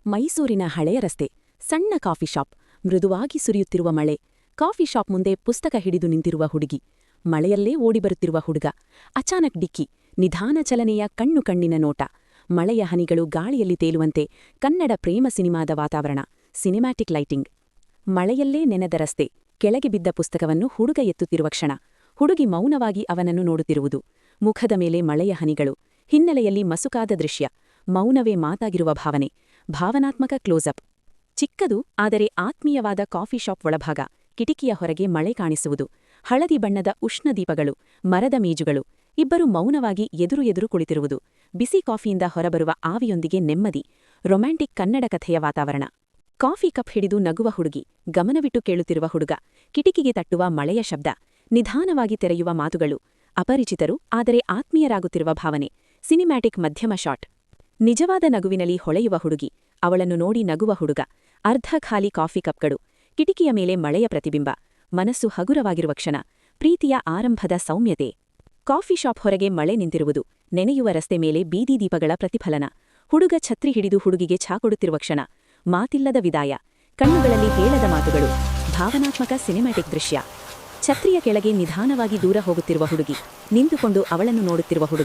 ಮೈಸೂರಿನ ಹಳೆಯ ರಸ್ತೆ, ಸಣ್ಣ ಕಾಫಿ ಶಾಪ್, ಮೃದುವಾಗಿ ಸುರಿಯುತ್ತಿರುವ ಮಳೆ, ಕಾಫಿ ಶಾಪ್ ಮುಂದೆ ಪುಸ್ತಕ ಹಿಡಿದು ನಿಂತಿರುವ ಹುಡುಗಿ, ಮಳೆಯಲ್ಲೇ ಓಡಿಬರುತ್ತಿರುವ ಹುಡುಗ, ಅಚಾನಕ್ ಡಿಕ್ಕಿ, ನಿಧಾನ ಚಲನೆಯ ಕಣ್ಣು ಕಣ್ಣಿನ ನೋಟ, ಮಳೆಯ ಹನಿಗಳು ಗಾಳಿಯಲ್ಲಿ ತೇಲುವಂತೆ ಕನ್ನಡ ಪ್ರೇಮ ಸಿನಿಮಾದ ವಾತಾವರಣ, ಸಿನಿಮ್ಯಾಟಿಕ್ ಲೈಟಿಂಗ್. ಮಳೆಯಲ್ಲೇ ನೆನೆದ ರಸ್ತೆ, ಕೆಳಗೆ ಬಿದ್ದ ಪುಸ್ತಕವನ್ನು ಹುಡುಗ ಎತ್ತುತ್ತಿರುವ ಕ್ಷಣ, ಹುಡುಗಿ ಮೌನವಾಗಿ ಅವನನ್ನು ನೋಡುತ್ತಿರುವುದು, ಮುಖದ ಮೇಲೆ ಮಳೆಯ ಹನಿಗಳು, ಹಿನ್ನೆಲೆಯಲ್ಲಿ ಮಸುಕಾದ ದೃಶ್ಯ, ಮೌನವೇ ಮಾತಾಗಿರುವ ಭಾವನೆ, ಭಾವನಾತ್ಮಕ ಕ್ಲೋಸಪ್. ಚಿಕ್ಕದು ಆದರೆ ಆತ್ಮೀಯವಾದ ಕಾಫಿ ಶಾಪ್ ಒಳಭಾಗ, ಕಿಟಿಕಿಯ ಹೊರಗೆ ಮಳೆ ಕಾಣಿಸುವುದು, ಹಳದಿ ಬಣ್ಣದ ಉಷ್ಣ ದೀಪಗಳು, ಮರದ ಮೇಜುಗಳು, ಇಬ್ಬರು ಮೌನವಾಗಿ ಎದುರು ಕುಳಿತಿರುವುದು, ಬಿಸಿ ಕಾಫಿಯಿಂದ ಹೊರಬರುವ ಆವಿಯೊಂದಿಗೆ ನೆಮ್ಮದಿ, ರೊಮ್ಯಾಂಟಿಕ್ ಕನ್ನಡ ಕಥೆಯ ವಾತಾವರಣ. ಕಾಫಿ ಕಪ್ ಹಿಡಿದು ನಗುವ ಹುಡುಗಿ, ಗಮನವಿಟ್ಟು ಕೇಳುತ್ತಿರುವ ಹುಡುಗ, ಕಿಟಿಕಿಗೆ ತಟ್ಟುವ ಮಳೆಯ ಶಬ್ದ, ನಿಧಾನವಾಗಿ ತೆರೆಯುವ ಮಾತುಗಳು, ಅಪರಿಚಿತರು ಆದರೆ ಆತ್ಮೀಯರಾಗುತ್ತಿರುವ ಭಾವನೆ, ಸಿನಿಮ್ಯಾಟಿಕ್ ಮಧ್ಯಮ ಶಾಟ್. ನಿಜವಾದ ನಗುವಿನಲ್ಲಿ ಹೊಳೆಯುವ ಹುಡುಗಿ, ಅವಳನ್ನು ನೋಡಿ ನಗುವ ಹುಡುಗ, ಅರ್ಧ ಖಾಲಿ ಕಾಫಿ ಕಪ್ಗಳು, ಕಿಟಿಕಿಯ ಮೇಲೆ ಮಳೆಯ ಪ್ರತಿಬಿಂಬ, ಮನಸ್ಸು ಹಗುರವಾಗಿರುವ ಕ್ಷಣ, ಪ್ರೀತಿಯ ಆರಂಭದ ಸೌಮ್ಯತೆ. ಕಾಫಿ ಶಾಪ್ ಹೊರಗೆ ಮಳೆ ನಿಂತಿರುವುದು, ನೆನೆಯುವ ರಸ್ತೆ ಮೇಲೆ ಬೀದಿ ದೀಪಗಳ ಪ್ರತಿಫಲನ, ಹುಡುಗ ಛತ್ರಿ ಹಿಡಿದು ಹುಡುಗಿಗೆ ಛಾ ಕೊಡುತ್ತಿರುವ ಕ್ಷಣ, ಮಾತಿಲ್ಲದ ವಿದಾಯ, ಕಣ್ಣುಗಳಲ್ಲಿ ಹೇಳದ ಮಾತುಗಳು, ಭಾವನಾತ್ಮಕ ಸಿನಿಮ್ಯಾಟಿಕ್ ದೃಶ್ಯ. ಛತ್ರಿಯ ಕೆಳಗೆ ನಿಧಾನವಾಗಿ ದೂರ ಹೋಗುತ್ತಿರುವ ಹುಡುಗಿ, ನಿಂತುಕೊಂಡು ಅವಳನ್ನು ನೋಡುತ್ತಿರುವ ಹುಡುಗ.